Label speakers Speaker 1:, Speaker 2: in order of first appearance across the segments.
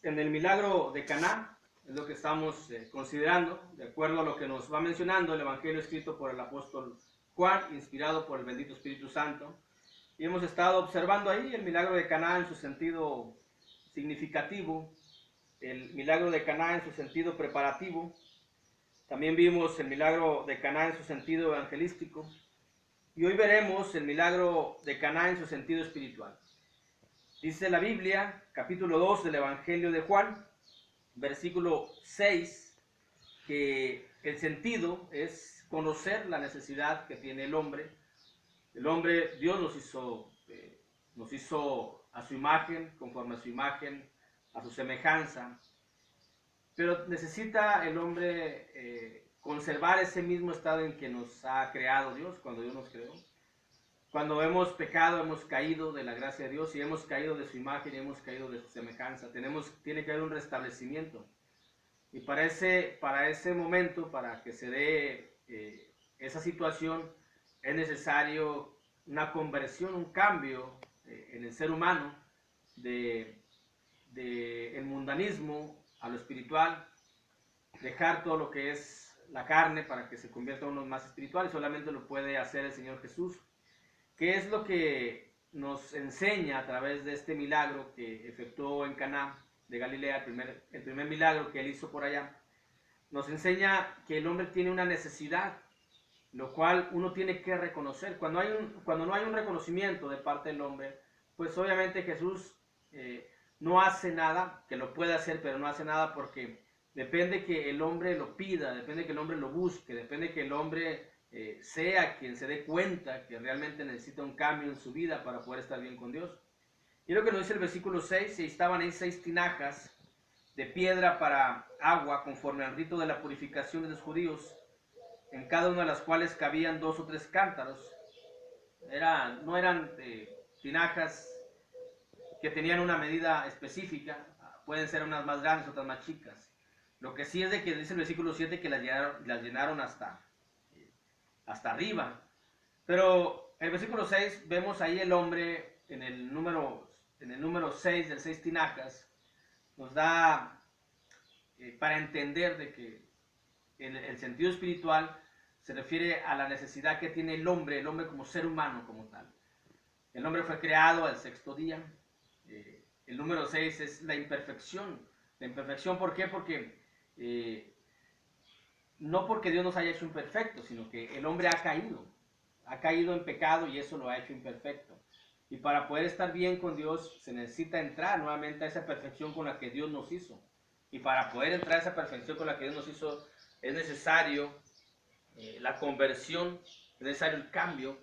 Speaker 1: en el milagro de Caná, es lo que estamos considerando, de acuerdo a lo que nos va mencionando el Evangelio escrito por el apóstol Juan, inspirado por el bendito Espíritu Santo. Y hemos estado observando ahí el milagro de Caná en su sentido significativo, el milagro de Caná en su sentido preparativo. También vimos el milagro de Caná en su sentido evangelístico. Y hoy veremos el milagro de Caná en su sentido espiritual. Dice la Biblia, capítulo 2 del Evangelio de Juan, versículo 6, que el sentido es conocer la necesidad que tiene el hombre. El hombre, Dios nos hizo a su imagen, conforme a su imagen, a su semejanza. Pero necesita el hombre conservar ese mismo estado en que nos ha creado Dios, cuando Dios nos creó. Cuando hemos pecado, hemos caído de la gracia de Dios y hemos caído de su imagen y hemos caído de su semejanza. Tiene que haber un restablecimiento. Y para ese momento, para que se dé esa situación, es necesario una conversión, un cambio en el ser humano de el mundanismo a lo espiritual, dejar todo lo que es la carne para que se convierta en uno más espiritual, y solamente lo puede hacer el Señor Jesús. ¿Qué es lo que nos enseña a través de este milagro que efectuó en Caná de Galilea, el primer milagro que él hizo por allá? Nos enseña que el hombre tiene una necesidad, lo cual uno tiene que reconocer. Cuando no hay un reconocimiento de parte del hombre, pues obviamente Jesús no hace nada, que lo puede hacer, pero no hace nada porque depende que el hombre lo pida, depende que el hombre lo busque, depende que el hombre sea quien se dé cuenta que realmente necesita un cambio en su vida para poder estar bien con Dios. Y lo que nos dice el versículo 6, y estaban ahí 6 tinajas de piedra para agua, conforme al rito de la purificación de los judíos, en cada una de las cuales cabían 2 o 3 cántaros. No eran tinajas que tenían una medida específica, pueden ser unas más grandes, otras más chicas. Lo que sí es de que dice el versículo 7 que las llenaron hasta arriba. Pero en el versículo 6 vemos ahí el hombre en el número 6 del 6 tinajas, nos da para entender de que el sentido espiritual se refiere a la necesidad que tiene el hombre como ser humano como tal. El hombre fue creado al 6º día. El número 6 es la imperfección. La imperfección, ¿por qué? Porque no porque Dios nos haya hecho imperfectos, sino que el hombre ha caído en pecado y eso lo ha hecho imperfecto. Y para poder estar bien con Dios se necesita entrar nuevamente a esa perfección con la que Dios nos hizo. Y para poder entrar a esa perfección con la que Dios nos hizo es necesario la conversión, es necesario el cambio,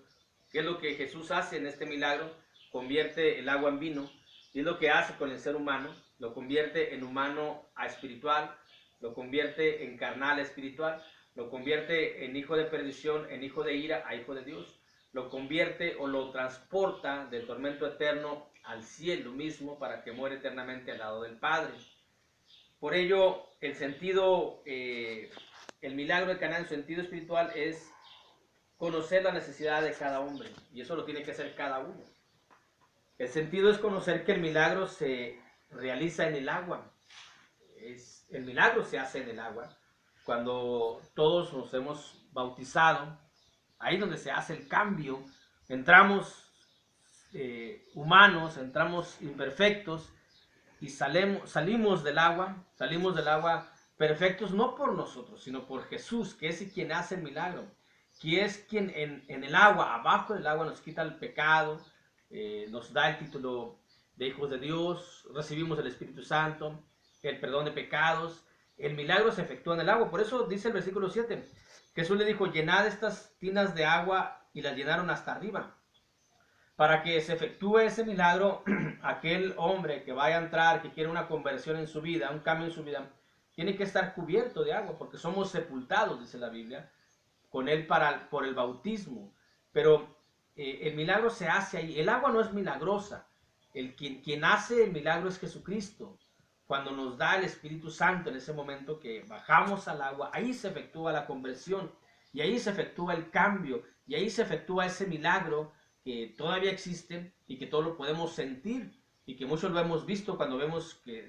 Speaker 1: que es lo que Jesús hace en este milagro, convierte el agua en vino, y es lo que hace con el ser humano, lo convierte en humano a espiritual, lo convierte en carnal a espiritual, lo convierte en hijo de perdición, en hijo de ira a hijo de Dios, lo convierte o lo transporta del tormento eterno al cielo mismo para que muera eternamente al lado del Padre. Por ello, el milagro de Caná en sentido espiritual es conocer la necesidad de cada hombre, y eso lo tiene que hacer cada uno. El sentido es conocer que el milagro se realiza en el agua. El milagro se hace en el agua. Cuando todos nos hemos bautizado, ahí es donde se hace el cambio. Entramos humanos, entramos imperfectos y salimos del agua perfectos no por nosotros, sino por Jesús, que es quien hace el milagro, que es quien en el agua, abajo del agua, nos quita el pecado, nos da el título de hijos de Dios, recibimos el Espíritu Santo, el perdón de pecados. El milagro se efectúa en el agua. Por eso dice el versículo 7, Jesús le dijo: llenad estas tinas de agua, y las llenaron hasta arriba. Para que se efectúe ese milagro, aquel hombre que vaya a entrar, que quiere una conversión en su vida, un cambio en su vida, tiene que estar cubierto de agua, porque somos sepultados, dice la Biblia, con él por el bautismo. Pero el milagro se hace ahí. El agua no es milagrosa. Quien hace el milagro es Jesucristo. Cuando nos da el Espíritu Santo, en ese momento que bajamos al agua, ahí se efectúa la conversión, y ahí se efectúa el cambio, y ahí se efectúa ese milagro que todavía existe y que todos lo podemos sentir y que muchos lo hemos visto cuando vemos que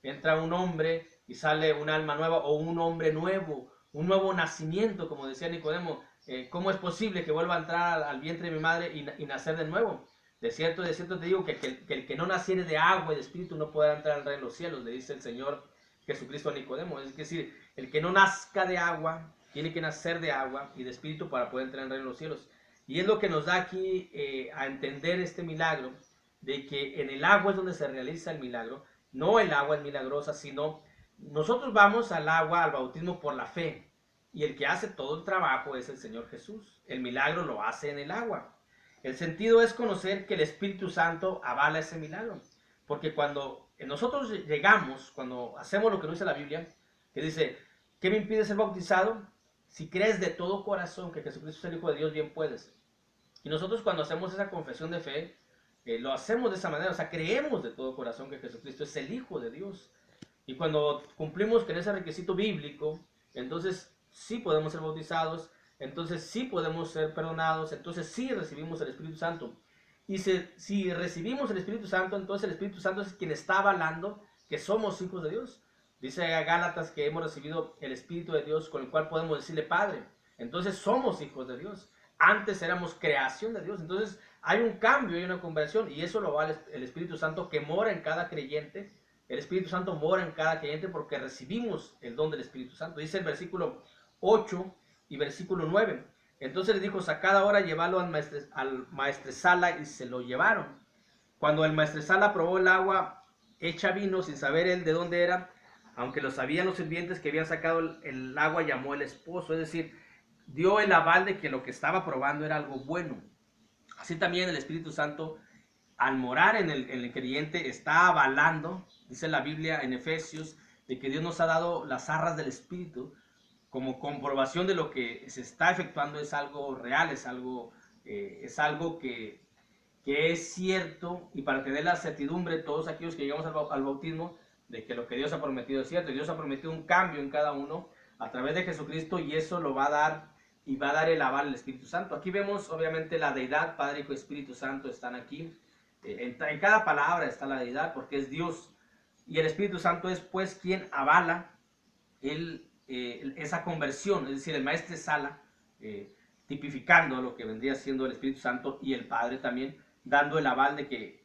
Speaker 1: entra un hombre y sale un alma nueva o un hombre nuevo, un nuevo nacimiento, como decía Nicodemo. ¿Cómo es posible que vuelva a entrar al vientre de mi madre y nacer de nuevo? De cierto te digo que el que no naciere de agua y de espíritu no podrá entrar al reino de los cielos, le dice el Señor Jesucristo a Nicodemo. Es decir, el que no nazca de agua, tiene que nacer de agua y de espíritu para poder entrar al reino de los cielos. Y es lo que nos da aquí a entender este milagro, de que en el agua es donde se realiza el milagro. No el agua es milagrosa, sino nosotros vamos al agua, al bautismo por la fe. Y el que hace todo el trabajo es el Señor Jesús. El milagro lo hace en el agua. El sentido es conocer que el Espíritu Santo avala ese milagro. Porque cuando nosotros llegamos, cuando hacemos lo que nos dice la Biblia, que dice, ¿qué me impide ser bautizado? Si crees de todo corazón que Jesucristo es el Hijo de Dios, bien puedes. Y nosotros cuando hacemos esa confesión de fe, lo hacemos de esa manera, o sea, creemos de todo corazón que Jesucristo es el Hijo de Dios. Y cuando cumplimos con ese requisito bíblico, entonces sí podemos ser bautizados, entonces sí podemos ser perdonados, entonces sí recibimos el Espíritu Santo. Y si recibimos el Espíritu Santo, entonces el Espíritu Santo es quien está avalando que somos hijos de Dios. Dice a Gálatas que hemos recibido el Espíritu de Dios con el cual podemos decirle Padre. Entonces somos hijos de Dios. Antes éramos creación de Dios. Entonces hay un cambio, hay una conversión, y eso lo va el Espíritu Santo que mora en cada creyente. El Espíritu Santo mora en cada creyente porque recibimos el don del Espíritu Santo. Dice el versículo 8 y versículo 9. Entonces le dijo, sacad ahora, llevadlo al maestresala, y se lo llevaron. Cuando el maestresala probó el agua hecha vino, sin saber él de dónde era, aunque lo sabían los sirvientes que habían sacado el agua, llamó el esposo, es decir, dio el aval de que lo que estaba probando era algo bueno. Así también el Espíritu Santo, al morar en el creyente, está avalando, dice la Biblia en Efesios, de que Dios nos ha dado las arras del Espíritu como comprobación de lo que se está efectuando. Es algo real, es algo que es cierto, y para tener la certidumbre todos aquellos que llegamos al bautismo de que lo que Dios ha prometido es cierto. Dios ha prometido un cambio en cada uno a través de Jesucristo, y eso lo va a dar, y va a dar el aval al Espíritu Santo. Aquí vemos obviamente la deidad, Padre, Hijo y Espíritu Santo están aquí. En cada palabra está la deidad porque es Dios, y el Espíritu Santo es pues quien avala esa conversión, es decir, el maestresala, tipificando lo que vendría siendo el Espíritu Santo, y el Padre también dando el aval de que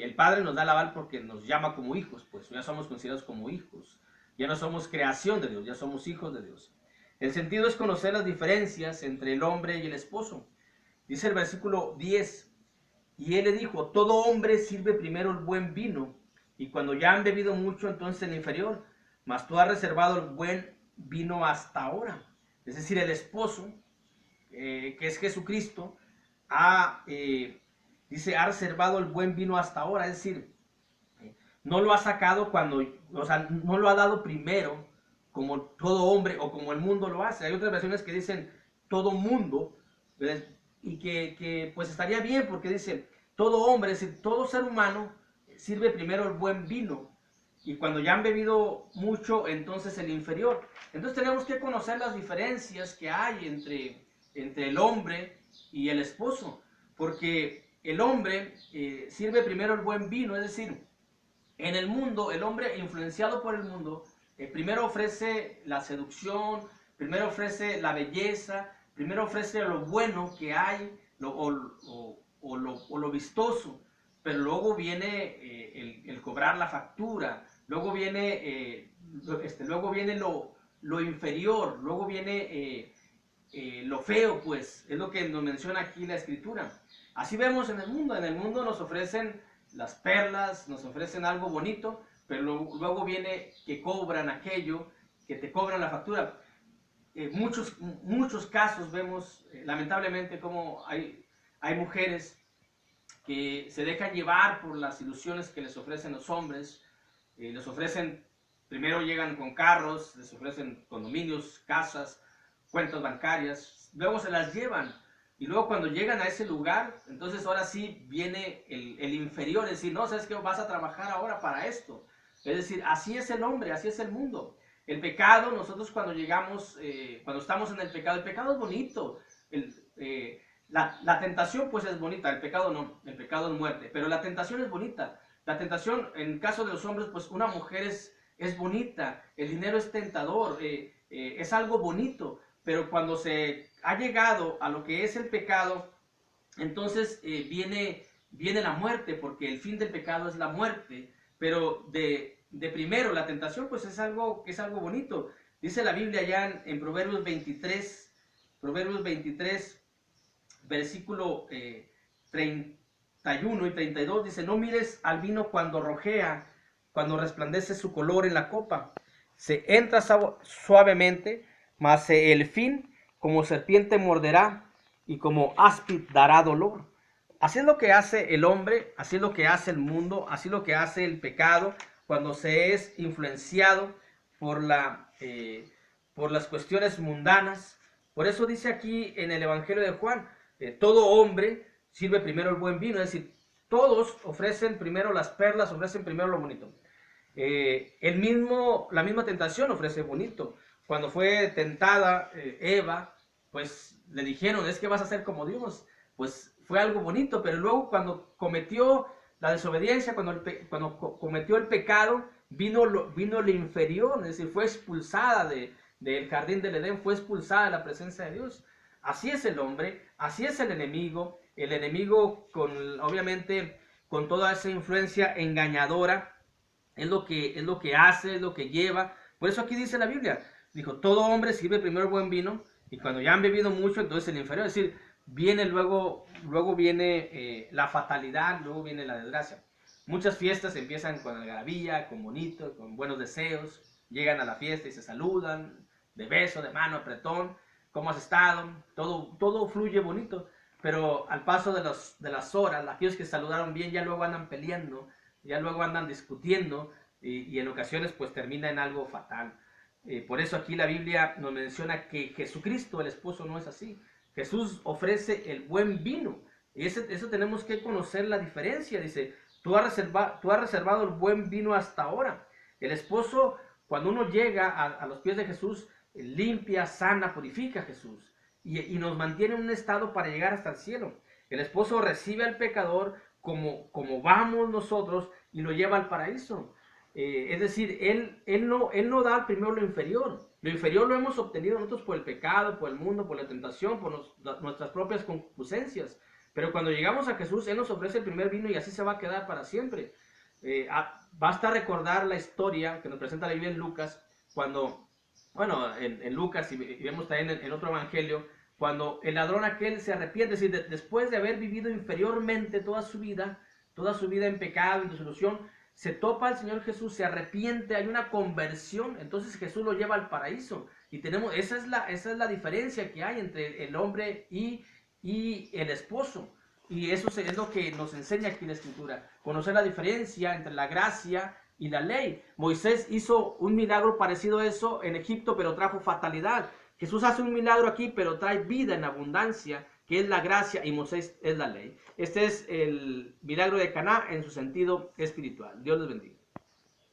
Speaker 1: el Padre nos da el aval porque nos llama como hijos, pues ya somos considerados como hijos, ya no somos creación de Dios, ya somos hijos de Dios. El sentido es conocer las diferencias entre el hombre y el esposo. Dice el versículo 10, y él le dijo, todo hombre sirve primero el buen vino, y cuando ya han bebido mucho, entonces el inferior, mas tú has reservado el buen vino hasta ahora. Es decir, el esposo, que es Jesucristo, dice, ha reservado el buen vino hasta ahora. Es decir, no lo ha sacado no lo ha dado primero, como todo hombre o como el mundo lo hace. Hay otras versiones que dicen todo mundo, y que pues estaría bien, porque dice todo hombre, es decir, todo ser humano sirve primero el buen vino, y cuando ya han bebido mucho, entonces el inferior. Entonces tenemos que conocer las diferencias que hay entre el hombre y el esposo, porque el hombre sirve primero el buen vino, es decir, en el mundo, el hombre influenciado por el mundo, primero ofrece la seducción, primero ofrece la belleza, primero ofrece lo bueno que hay, o lo vistoso, pero luego viene el cobrar la factura, luego viene lo inferior, luego viene lo feo, pues, es lo que nos menciona aquí la Escritura. Así vemos en el mundo nos ofrecen las perlas, nos ofrecen algo bonito, pero luego viene que cobran aquello, que te cobran la factura. Muchos casos vemos, lamentablemente, como hay mujeres que se dejan llevar por las ilusiones que les ofrecen los hombres. Les ofrecen, primero llegan con carros, les ofrecen condominios, casas, cuentas bancarias, luego se las llevan. Y luego cuando llegan a ese lugar, entonces ahora sí viene el inferior, es decir, no, sabes que vas a trabajar ahora para esto. Es decir, así es el hombre, así es el mundo. El pecado, nosotros cuando llegamos, cuando estamos en el pecado es bonito. La tentación pues es bonita, el pecado no, el pecado es muerte, pero la tentación es bonita. La tentación, en el caso de los hombres, pues una mujer es bonita, el dinero es tentador, es algo bonito, pero cuando se ha llegado a lo que es el pecado, entonces viene la muerte, porque el fin del pecado es la muerte, pero de primero la tentación pues es algo bonito. Dice la Biblia ya en Proverbios 23, versículo 31 y 32, dice, no mires al vino cuando rojea, cuando resplandece su color en la copa. Se entra suavemente, mas el fin como serpiente morderá y como áspid dará dolor. Así es lo que hace el hombre, así es lo que hace el mundo, así es lo que hace el pecado cuando se es influenciado por las cuestiones mundanas. Por eso dice aquí en el Evangelio de Juan, todo hombre sirve primero el buen vino, es decir, todos ofrecen primero las perlas, ofrecen primero lo bonito. La misma tentación ofrece bonito. Cuando fue tentada Eva, pues le dijeron, es que vas a ser como Dios. Pues fue algo bonito, pero luego cuando cometió la desobediencia, cuando cometió el pecado, vino lo inferior, es decir, fue expulsada del jardín del Edén, fue expulsada de la presencia de Dios. Así es el hombre, así es el enemigo obviamente con toda esa influencia engañadora, es lo que hace, es lo que lleva. Por eso aquí dice la Biblia, dijo, todo hombre sirve primero el buen vino, y cuando ya han bebido mucho, entonces el inferior, es decir, luego viene la fatalidad, luego viene la desgracia. Muchas fiestas empiezan con algarabía, con bonito, con buenos deseos, llegan a la fiesta y se saludan, de beso, de mano, apretón, ¿cómo has estado? Todo fluye bonito, pero al paso de las horas, aquellos que saludaron bien ya luego andan peleando, ya luego andan discutiendo y en ocasiones pues termina en algo fatal. Por eso aquí la Biblia nos menciona que Jesucristo, el esposo, no es así. Jesús ofrece el buen vino. Y eso tenemos que conocer la diferencia. Dice, tú has reservado el buen vino hasta ahora. El esposo, cuando uno llega a los pies de Jesús, limpia, sana, purifica a Jesús. Y nos mantiene en un estado para llegar hasta el cielo. El esposo recibe al pecador como vamos nosotros y lo lleva al paraíso. Es decir, él no da primero lo inferior. Lo inferior lo hemos obtenido nosotros por el pecado, por el mundo, por la tentación, por nuestras propias concupiscencias. Pero cuando llegamos a Jesús, Él nos ofrece el primer vino y así se va a quedar para siempre. Basta recordar la historia que nos presenta la Biblia en Lucas, en Lucas y vemos también en otro evangelio, cuando el ladrón aquel se arrepiente, es decir, después de haber vivido inferiormente toda su vida en pecado, en disolución, se topa al Señor Jesús, se arrepiente, hay una conversión, entonces Jesús lo lleva al paraíso. Y esa es la diferencia que hay entre el hombre y el esposo. Y eso es lo que nos enseña aquí la Escritura, conocer la diferencia entre la gracia y la ley. Moisés hizo un milagro parecido a eso en Egipto, pero trajo fatalidad. Jesús hace un milagro aquí, pero trae vida en abundancia, que es la gracia, y Moisés es la ley. Este es el milagro de Caná en su sentido espiritual. Dios les bendiga.